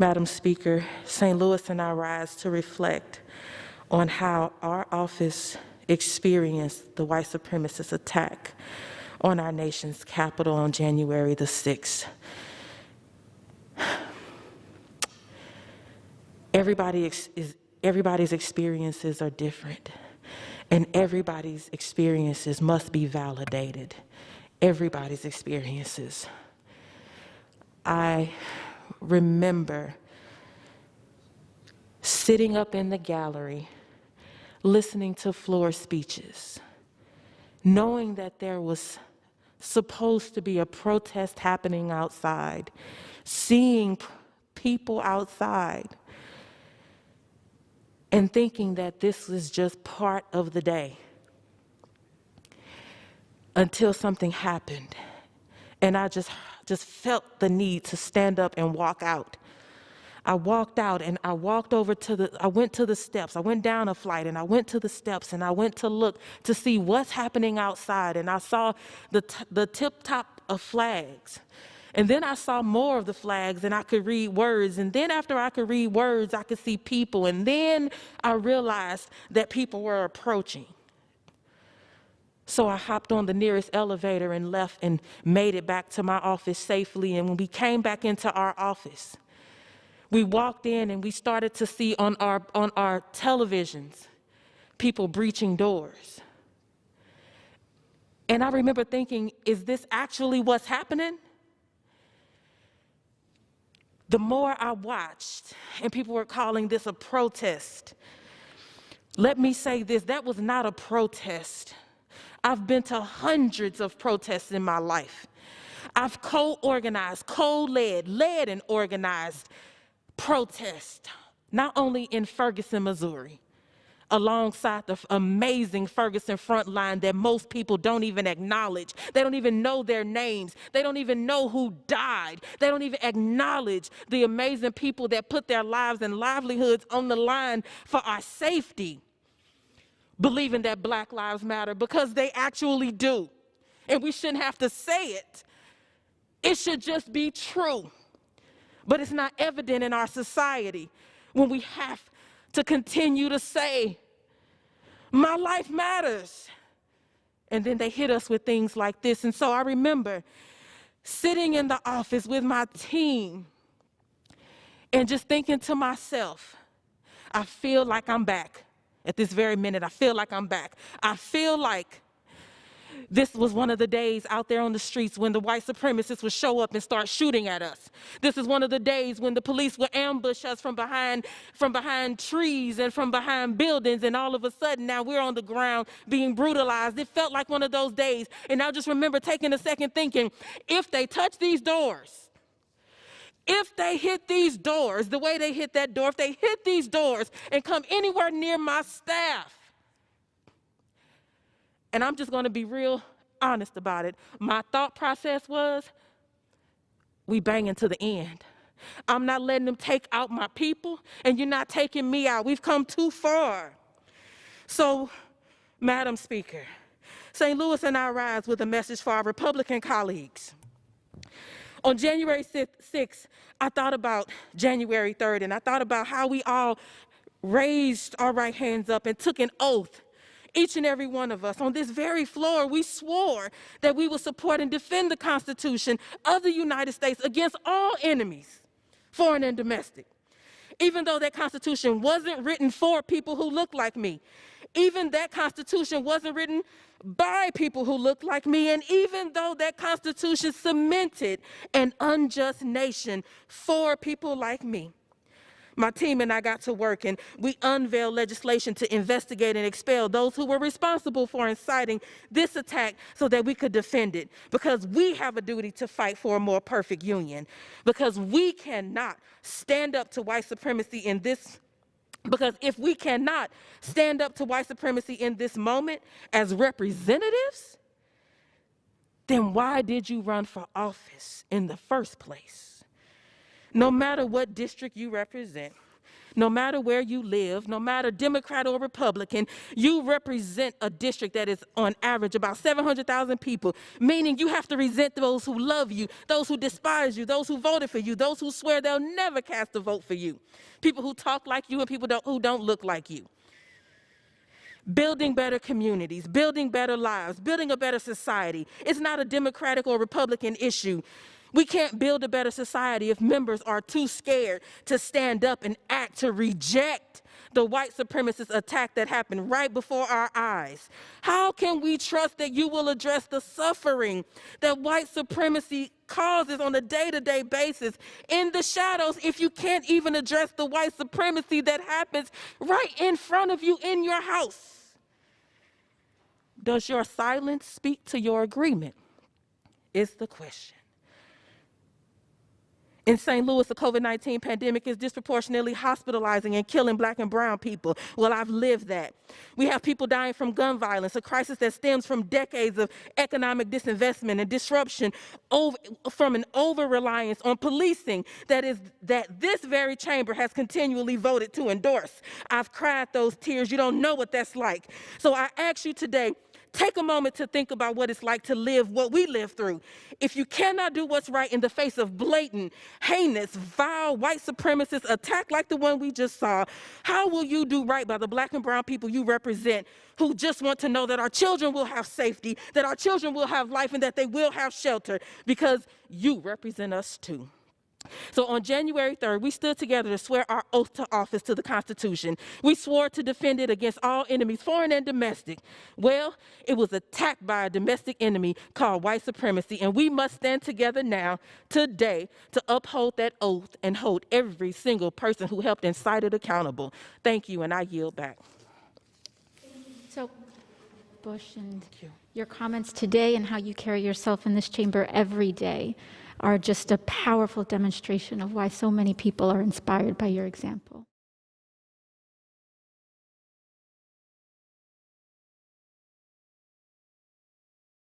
Madam Speaker, St. Louis and I rise to reflect on how our office experienced the white supremacist attack on our nation's capital on January the 6th. Everybody's experiences are different, and everybody's experiences must be validated. Everybody's experiences. I remember sitting up in the gallery, listening to floor speeches, knowing that there was supposed to be a protest happening outside, seeing people outside, and thinking that this was just part of the day until something happened. And I just felt the need to stand up and walk out. I walked out and I walked over I went to the steps. I went down a flight and I went to the steps and I went to look to see what's happening outside. And I saw the tip top of flags. And then I saw more of the flags and I could read words. And then after I could read words, I could see people. And then I realized that people were approaching. So I hopped on the nearest elevator and left and made it back to my office safely. And when we came back into our office, we walked in and we started to see on our televisions people breaching doors. And I remember thinking, is this actually what's happening? The more I watched, and people were calling this a protest, let me say this, that was not a protest. I've been to hundreds of protests in my life. I've co-organized, led and organized protests, not only in Ferguson, Missouri, alongside the amazing Ferguson front line that most people don't even acknowledge. They don't even know their names. They don't even know who died. They don't even acknowledge the amazing people that put their lives and livelihoods on the line for our safety, believing that Black Lives Matter, because they actually do. And we shouldn't have to say it. It should just be true. But it's not evident in our society when we have to continue to say, my life matters. And then they hit us with things like this. And so I remember sitting in the office with my team and just thinking to myself, I feel like I'm back. At this very minute, I feel like I'm back. I feel like this was one of the days out there on the streets when the white supremacists would show up and start shooting at us. This is one of the days when the police would ambush us from behind trees and from behind buildings, and all of a sudden now we're on the ground being brutalized. It felt like one of those days, and I just remember taking a second thinking, if they touch these doors, if they hit these doors the way they hit that door, if they hit these doors and come anywhere near my staff, and I'm just going to be real honest about it, my thought process was, we banging to the end. I'm not letting them take out my people, and you're not taking me out. We've come too far. So, Madam Speaker, St. Louis and I rise with a message for our Republican colleagues. On January 6th, I thought about January 3rd, and I thought about how we all raised our right hands up and took an oath. Each and every one of us on this very floor, we swore that we would support and defend the Constitution of the United States against all enemies, foreign and domestic. Even though that Constitution wasn't written for people who look like me, even that Constitution wasn't written by people who look like me, and even though that Constitution cemented an unjust nation for people like me, my team and I got to work, and we unveiled legislation to investigate and expel those who were responsible for inciting this attack so that we could defend it, because we have a duty to fight for a more perfect union, because we cannot stand up to white supremacy in this, because if we cannot stand up to white supremacy in this moment as representatives, then why did you run for office in the first place? No matter what district you represent, no matter where you live, no matter Democrat or Republican, you represent a district that is on average about 700,000 people, meaning you have to resent those who love you, those who despise you, those who voted for you, those who swear they'll never cast a vote for you, people who talk like you and people who don't look like you. Building better communities, building better lives, building a better society. It's not a Democratic or Republican issue. We can't build a better society if members are too scared to stand up and act to reject the white supremacist attack that happened right before our eyes. How can we trust that you will address the suffering that white supremacy causes on a day-to-day basis in the shadows if you can't even address the white supremacy that happens right in front of you in your house? Does your silence speak to your agreement? Is the question. In St. Louis, the COVID-19 pandemic is disproportionately hospitalizing and killing Black and brown people. Well, I've lived that. We have people dying from gun violence, a crisis that stems from decades of economic disinvestment and disruption from an over-reliance on policing that this very chamber has continually voted to endorse. I've cried those tears. You don't know what that's like. So I ask you today, take a moment to think about what it's like to live what we live through. If you cannot do what's right in the face of blatant, heinous, vile, white supremacist attack like the one we just saw, how will you do right by the Black and brown people you represent who just want to know that our children will have safety, that our children will have life, and that they will have shelter? Because you represent us too. So on January 3rd, we stood together to swear our oath to office to the Constitution. We swore to defend it against all enemies, foreign and domestic. Well, it was attacked by a domestic enemy called white supremacy, and we must stand together now, today, to uphold that oath and hold every single person who helped incite it accountable. Thank you, and I yield back. So, Bush, and your comments today and how you carry yourself in this chamber every day are just a powerful demonstration of why so many people are inspired by your example.